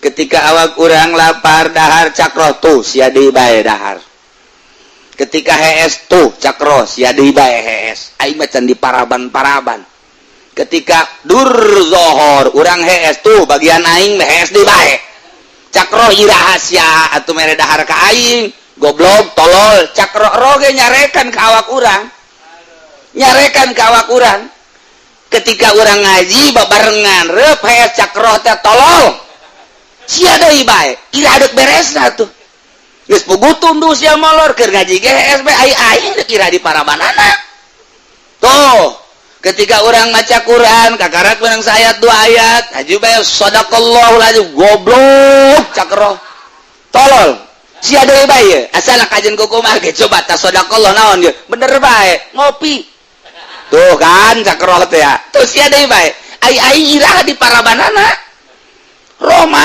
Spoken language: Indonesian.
ketika awak urang lapar dahar cakroh tuh sia deui bae dahar. Ketika hees tuh cakroh sia deui bae hees. Aing mah can diparaban-paraban. Ketika dur zohor urang hees tuh bagian aing hees deui bae. Cakroh ieu rahasia atuh mere dahar ka aing. Goblok tolol cakroh roge nyarekan ka awak urang. Nyarekan ka awak urang. Ketika urang ngaji babarengan reup hees cakroh teh tolol. Sia deui bae, ira deuk beresna tuh. Geus pugutun tuh sia molor keur ngaji ge hees bae ai deuk ira di parabanana. Tuh, ketika urang maca Quran kakarak menang sayat 2 ayat, aju bae sadaqallahul azim goblok cakroh. Tolol. Sia deui bae, asal kajen kukumah ge coba ta sadaqallah naon ge. Bener bae, ngopi. Tuh kan cakroh teh ya. Tuh sia deui bae, ai ira di parabanana. Roma